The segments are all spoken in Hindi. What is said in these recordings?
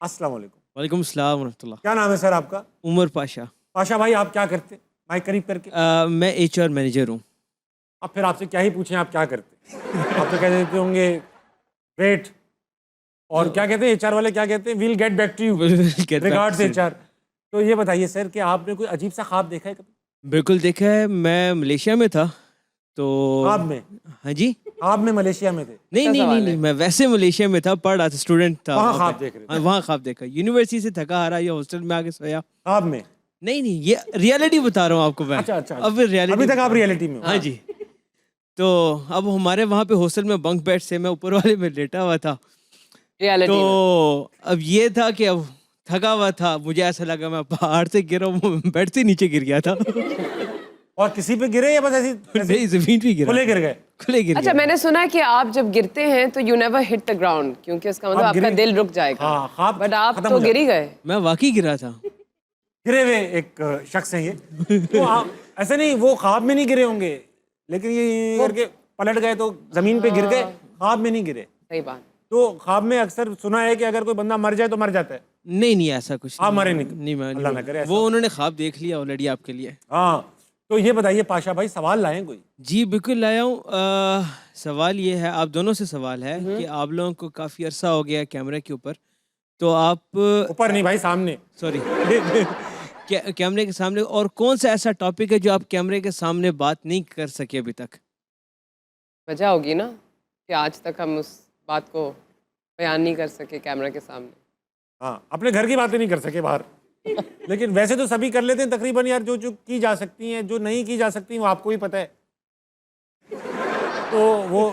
अस्सलाम वालेकुम। वालेकुम सलाम रहमतुल्लाह। क्या नाम है सर आपका? उमर पाशा। पाशा भाई आप क्या करते हैं? माइक करीब करके। मैं एचआर मैनेजर हूँ। अब फिर आपसे क्या ही पूछें आप क्या करते हैं? आप तो कह देते होंगे वेट और क्या कहते हैं एचआर वाले क्या कहते हैं? We'll get back to you Get back regards to you। HR. तो ये बताइए सर कि आपने कोई अजीब सा ख्वाब देखा है कभी? बिल्कुल देखा है, मैं मलेशिया में था तो। ख्वाब में? हाँ जी। ख्वाब में मलेशिया में थे? नहीं अच्छा नहीं नहीं सवाल नहीं, है। मैं वैसे मलेशिया में था, पढ़ रहा था, स्टूडेंट था वहाँ वहाँ ख्वाब पे। देख रहे थे? हाँ, वहाँ ख्वाब देखा, यूनिवर्सिटी से थका आ रहा या हॉस्टल में आके सोया। ख्वाब में? नहीं नहीं, ये रियलिटी बता रहा हूँ आपको मैं। अच्छा अच्छा अब अच्छा। रियलिटी। अभी तक आप रियलिटी में हो? हाँ जी। तो अब हमारे वहाँ पे हॉस्टल में बंक बेड से मैं ऊपर वाले में लेटा हुआ था। रियलिटी में। तो अब ये था कि अब थका हुआ था, मुझे ऐसा लगा मैं पहाड़ से गिरा हूँ, बेड से नीचे गिर गया था। और किसी पे गिरे या बस ऐसी नहीं, जमीन पे गिरा। खुले गिर गए? खुले गिर अच्छा गया। मैंने सुना है कि आप जब गिरते हैं तो you never hit the ground, क्योंकि उसका मतलब आप आपका गिरे- दिल रुक जाएगा। हाँ, ख्वाब बट आप खत्म तो हो गिर ही गए। मैं वाकई गिरा था। गिरे हुए एक शख्स हैं ये। तो आप ऐसे नहीं, वो ख्वाब में नहीं गिरे होंगे लेकिन ये करके पलट गए तो जमीन पे गिर गए, ख्वाब में नहीं गिरे। सही बात। तो ख्वाब में अक्सर सुना है कि अगर कोई बंदा मर जाए तो मर जाता है। नहीं नहीं, ऐसा कुछ आप नहीं। मरे नहीं? नहीं, मैं अल्लाह ना नहीं। करे ऐसा। वो उन्होंने ख्वाब देख लिया ऑलरेडी आपके लिए। हाँ, तो ये बताइए पाशा भाई, सवाल लाएं कोई? जी बिल्कुल लाया हूँ। सवाल ये है, आप दोनों से सवाल है कि आप लोगों को काफ़ी अरसा हो गया कैमरे के ऊपर, तो आप ऊपर नहीं भाई, सामने। सॉरी कैमरे के सामने, और कौन सा ऐसा टॉपिक है जो आप कैमरे के सामने बात नहीं कर सके अभी तक? वजह होगी ना कि आज तक हम उस बात को बयान नहीं कर सके कैमरा के सामने। हाँ, अपने घर की बातें नहीं कर सके बाहर। लेकिन वैसे तो सभी कर लेते हैं तकरीबन यार, जो जो की जा सकती हैं, जो नहीं की जा सकती वो आपको ही पता है। तो वो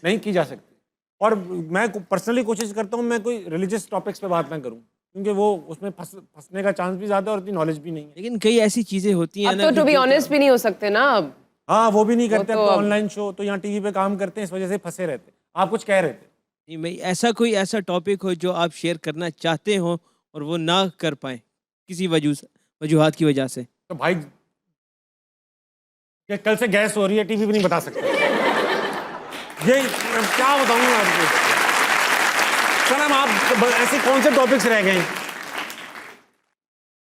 नहीं की जा सकती। और मैं पर्सनली कोशिश करता हूँ मैं कोई रिलीजियस टॉपिक्स पे बात ना करूँ, क्योंकि वो उसमें फंसने का चांस भी ज़्यादा है और इतनी नॉलेज भी नहीं है। लेकिन कई ऐसी चीज़ें होती हैं अब ना तो कि टू बी जो- ऑनेस्ट भी नहीं हो सकते ना अब। हाँ, वो भी नहीं करते, तो अब तो अब- ऑनलाइन शो तो यहाँ टीवी पे काम करते हैं, इस वजह से फंसे रहते हैं। आप कुछ कह रहे थे? नहीं, मैं ऐसा कोई ऐसा टॉपिक हो जो आप शेयर करना चाहते हो और वो ना कर पाए किसी वजूहात की वजह से। तो भाई ये कल से गैस हो रही है, टीवी भी नहीं बता सकते। ये क्या बताऊँ मैं आपको? सर आप ऐसे कौन से टॉपिक्स रह गए हैं?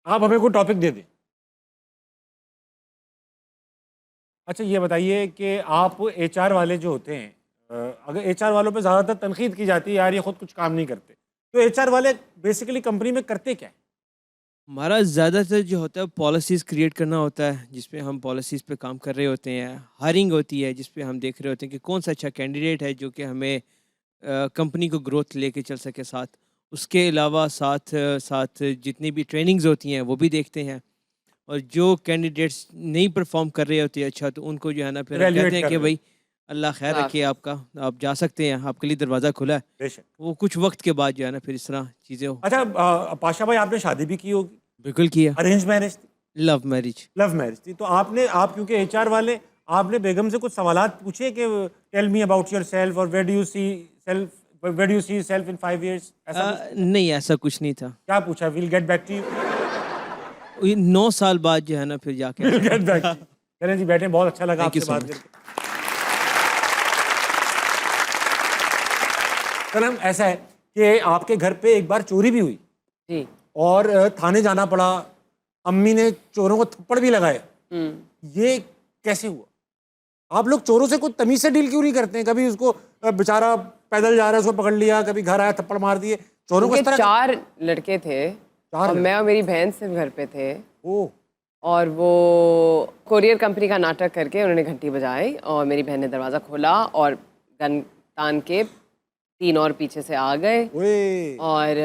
आप हमें कोई टॉपिक दे दें। अच्छा ये बताइए कि आप एचआर वाले जो होते हैं, अगर एचआर वालों पे ज़्यादातर तनकीद की जाती है यार ये खुद कुछ काम नहीं करते, तो एचआर वाले बेसिकली कंपनी में करते क्या है? हमारा ज़्यादातर जो होता है पॉलिसीज़ क्रिएट करना होता है, जिसपे हम पॉलिसीज़ पे काम कर रहे होते हैं। हायरिंग होती है जिसपे हम देख रहे होते हैं कि कौन सा अच्छा कैंडिडेट है जो कि हमें कंपनी को ग्रोथ लेके चल सके साथ। उसके अलावा साथ साथ जितनी भी ट्रेनिंग्स होती हैं वो भी देखते हैं, और जो कैंडिडेट्स नहीं परफॉर्म कर रहे होते अच्छा तो उनको जो है ना फिर हम Evaluate कहते हैं कर कि रहे भाई अल्लाह खैर रखे आपका, आप जा सकते हैं, आपके लिए दरवाज़ा खुला है। बेशक। वो कुछ वक्त के बाद जो है ना फिर इस तरह चीज़ें हो। अच्छा पाशा भाई आपने शादी भी की होगी? बिल्कुल किया। अरेंज मैरिज थी? Love marriage. लव मैरिज थी। तो आप क्योंकि एचआर वाले, आपने बेगम से कुछ सवालात पूछे कि टेल मी अबाउट योरसेल्फ और where do you see yourself in 5 years, ऐसा कुछ? नहीं, ऐसा कुछ नहीं था। क्या पूछा? Will get back to you? 9 साल बाद जो है ना फिर जाके विल गेट बैक। चलें जी बैठे, बहुत अच्छा लगा Thank you आपसे so बात much. करके। सनम ऐसा है कि आपके घर पे एक बार चोरी भी हुई जी। और थाने जाना पड़ा, अम्मी ने चोरों को थप्पड़ भी लगाए। ये कैसे हुआ? आप लोग चोरों से कुछ तमीज से डील क्यों नहीं करते हैं? कभी उसको बेचारा पैदल जा रहा है उसको पकड़ लिया, कभी घर आया थप्पड़ मार दिए, चोरों को इस उनके तरह? 4 लड़के थे और लड़के? मैं और मेरी बहन सिर्फ घर पे थे। ओह, और वो कोरियर कंपनी का नाटक करके उन्होंने घंटी बजाई और मेरी बहन ने दरवाज़ा खोला और गन तान के 3 और पीछे से आ गए। ओए, और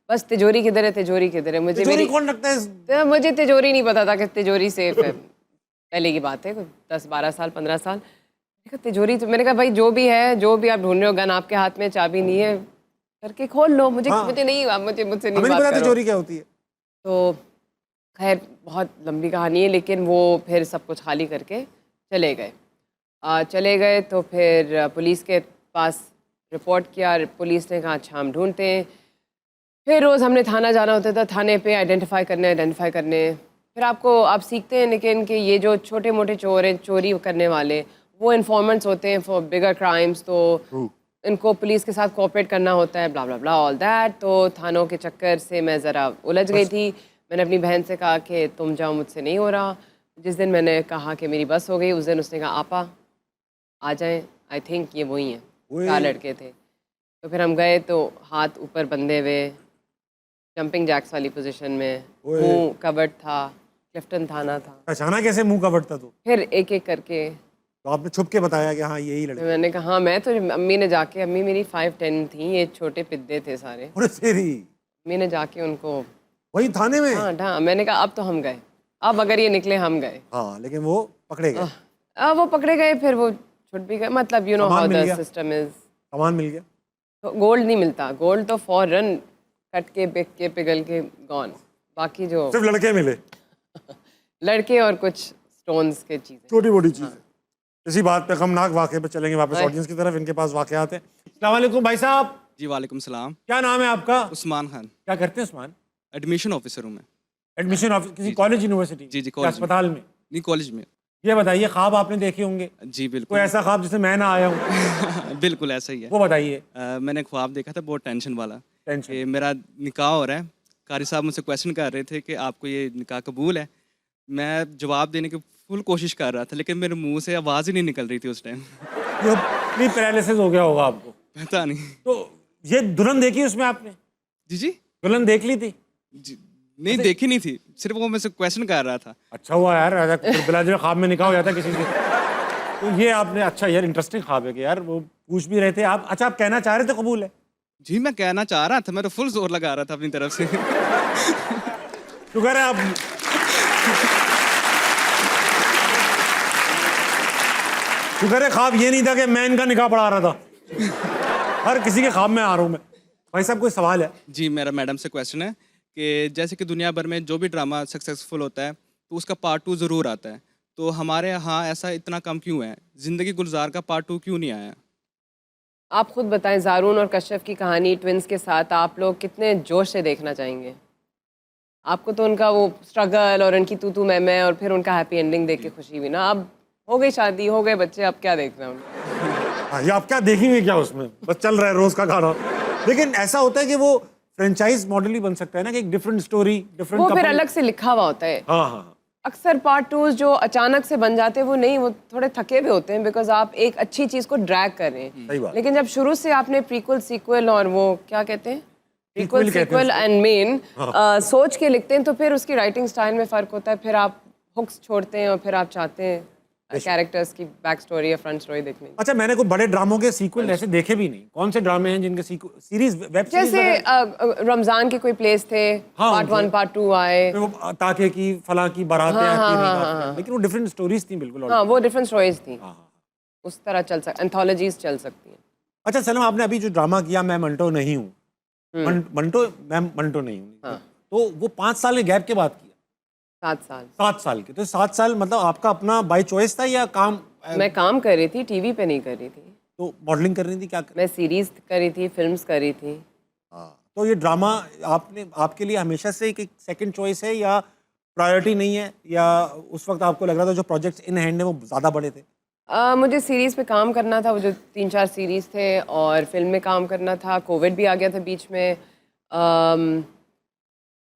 बस तिजोरी किधर है, तिजोरी किधर है। मुझे चोरी मेरी कौन रखता है? तो मुझे तिजोरी नहीं पता था कि तिजोरी सेफ है। पहले की बात है, 10-12 साल 15 साल। मैंने कहा तिजोरी, तो मैंने कहा भाई जो भी है, जो भी आप ढूंढ रहे हो, गन आपके हाथ में, चाबी नहीं है, करके खोल लो। मुझे हाँ। मुझे नहीं मुझसे नहीं हमें नहीं बात पता करो। चोरी क्या होती है। तो खैर बहुत लंबी कहानी है, लेकिन वो फिर सब कुछ खाली करके चले गए। चले गए तो फिर पुलिस के पास रिपोर्ट किया। पुलिस ने कहा अच्छा हम ढूंढते हैं। फिर रोज़ हमने थाना जाना होता था, थाने पे आइडेंटिफाई करने। फिर आप सीखते हैं लेकिन कि ये जो छोटे मोटे चोर हैं, चोरी करने वाले, वो इन्फॉर्मेंट्स होते हैं फॉर बिगर क्राइम्स। तो इनको पुलिस के साथ कोऑपरेट करना होता है, ब्ला ब्ला ब्ला ऑल दैट। तो थानों के चक्कर से मैं ज़रा उलझ गई थी। मैंने अपनी बहन से कहा कि तुम जाओ, मुझसे नहीं हो रहा। जिस दिन मैंने कहा कि मेरी बस हो गई, उस दिन उसने कहा आपा आ जाएं, आई थिंक ये वही हैं, ओए। 4 लड़के थे। तो फिर हम गए तो हाथ ऊपर बंधे हुए, जंपिंग जैक्स वाली पोजीशन में, ओए। मुंह कवर्ड था, क्लिफ्टन थाना था। पहचाना कैसे मुंह का बढ़ता तो फिर एक एक करके तो आपने छुप के बताया कि हाँ यही लड़के। फिर मैंने कहा हाँ मैं तो, अम्मी ने जाके, अम्मी मेरी 5'10" थी, ये छोटे पिद्दे थे सारे। अरे तेरी, अम्मी ने जाके उनको, वही थाने में। हाँ मैंने कहा अब तो हम गए, अब अगर ये निकले हम गए। हाँ लेकिन वो पकड़े गए, अब वो पकड़े गए, फिर वो छुट भी गए। मतलब यू नो सामान हाउ मिल द गया? System is. सामान मिल गया। तो गोल्ड नहीं मिलता, गोल्ड तो फॉरन कट के बिक के पिघल के गॉन। बाकी जो सिर्फ लड़के मिले, लड़के और कुछ स्टोन्स के चीज़ें। छोटी मोटी चीजें। इसी बात पे गमनाक वाकये पे चलेंगे वापस ऑडियंस की तरफ। इनके पास वाकयात हैं। अस्सलाम वालेकुम भाई साहब, जी वालेकुम सलाम। क्या नाम है आपका? उस्मान खान, क्या करते हैं उस्मान? एडमिशन ऑफिसर हूँ मैं। एडमिशन ऑफिस किसी कॉलेज यूनिवर्सिटी? जी, या कॉलेज में। अस्पताल में? नहीं, कॉलेज में। ये बताइए, ख्वाब आपने देखे होंगे, जी कोई बिल्कुल। ऐसा ख्वाब जिसमें मैं ना आया हूँ? बिल्कुल ऐसा ही है। वो बताइए। मैंने ख्वाब देखा था बहुत टेंशन वाला टेंशन। कि मेरा निकाह हो रहा है। कारी साहब मुझसे क्वेश्चन कर रहे थे कि आपको ये निकाह कबूल है। मैं जवाब देने की फुल कोशिश कर रहा था, लेकिन मेरे मुंह से आवाज़ ही नहीं निकल रही थी उस टाइम। ये प्री पैरालिसिस हो गया होगा आपको। पता नहीं। तो ये दुल्हन देखी उसमें आपने? जी जी दुल्हन देख ली थी? जी नहीं, देखी नहीं थी, सिर्फ वो मुझसे क्वेश्चन कर रहा था। अच्छा हुआ यार, बिला जो ख्वाब में निकाह हो जाता किसी से। तो ये आपने, अच्छा यार इंटरेस्टिंग ख्वाब है कि यार वो पूछ भी रहे थे आप। अच्छा आप कहना चाह रहे थे कबूल है? जी मैं कहना चाह रहा था, मैं तो फुल जोर लगा रहा था अपनी तरफ से। शुक्र है आप, शुक्र है ख्वाब ये नहीं था कि मैं इनका निकाह पढ़ा रहा था। हर किसी के ख्वाब में आ रहा हूँ मैं। भाई साहब कोई सवाल है? जी मेरा मैडम से क्वेश्चन है कि जैसे कि दुनिया भर में जो भी ड्रामा सक्सेसफुल होता है तो उसका पार्ट 2 ज़रूर आता है, तो हमारे यहाँ ऐसा इतना कम क्यों है? ज़िंदगी गुलजार का पार्ट 2 क्यों नहीं आया? आप खुद बताएं, ज़ारून और कश्यप की कहानी ट्विंस के साथ आप लोग कितने जोश से देखना चाहेंगे? आपको तो उनका वो स्ट्रगल और उनकी तू मैं और फिर उनका हैप्पी एंडिंग देख के खुशी हुई ना। अब हो गई शादी, हो गए बच्चे, अब क्या देख रहे हैं उनको? हाँ, ये आप क्या देखेंगे क्या उसमें? बस चल रहा है रोज का खाना। लेकिन ऐसा होता है कि वो फ्रेंचाइज मॉडल ही बन सकता है ना, कि एक डिफरेंट स्टोरी, डिफरेंट वो फिर अलग से लिखा हुआ होता है। हाँ हाँ। अक्सर पार्ट 2 जो अचानक से बन जाते हैं वो नहीं, वो थोड़े थके हुए होते हैं, बिकॉज आप एक अच्छी चीज़ को ड्रैग कर रहे हैं। सही बात। लेकिन जब शुरू से आपने प्रीक्वल, सीक्वल और वो क्या कहते हैं, प्रीक्वल, कहते हैं सीक्वल एंड मेन सोच के लिखते हैं, तो फिर उसकी राइटिंग स्टाइल में फ़र्क होता है। फिर आप हुक्स छोड़ते हैं और फिर आप चाहते हैं कैरेक्टर्स की बैक स्टोरी या फ्रंट स्टोरी देखने की। अच्छा मैंने कोई बड़े ड्रामों के सीक्वल ऐसे देखे भी नहीं। कौन से ड्रामे हैं जिनके सीरीज, वेब सीरीज? जैसे रमजान के कोई प्लेस थे, हाँ, पार्ट 1 पार्ट 2 आए। वो ताके की फला की बारातें आती रहीं, लेकिन वो डिफरेंट स्टोरीज थी बिल्कुल। हाँ वो डिफरेंट स्टोरीज थी, हाँ। उस तरह चल सकती, एंथोलॉजीज चल सकती हैं। अच्छा सलम, आपने अभी जो ड्रामा किया मैं मंटो नहीं हूँ, मैं मंटो नहीं हूँ, हाँ। तो वो 5 साल के गैप के बाद किया? 7 साल 7 साल के। तो 7 साल मतलब आपका अपना बाय चॉइस था या काम? मैं काम कर रही थी, टीवी पे नहीं कर रही थी। तो मॉडलिंग कर रही थी, क्या कर? मैं सीरीज कर रही थी, फिल्म्स कर रही थी। हाँ। तो ये ड्रामा आपने, आपके लिए हमेशा से एक सेकंड चॉइस है या प्रायोरिटी नहीं है, या उस वक्त आपको लग रहा था जो प्रोजेक्ट्स इन हैंड है वो ज़्यादा बड़े थे? मुझे सीरीज़ पे काम करना था, वो जो 3-4 सीरीज़ थे, और फिल्म में काम करना था। कोविड भी आ गया था बीच में।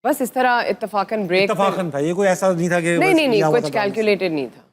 बस इस तरह इत्तफाकन ब्रेक। इत्तफाकन था ये, कोई ऐसा नहीं था कि नहीं बस नहीं नहीं, लिया हुआ कुछ था काम से। कैलकुलेटेड नहीं था।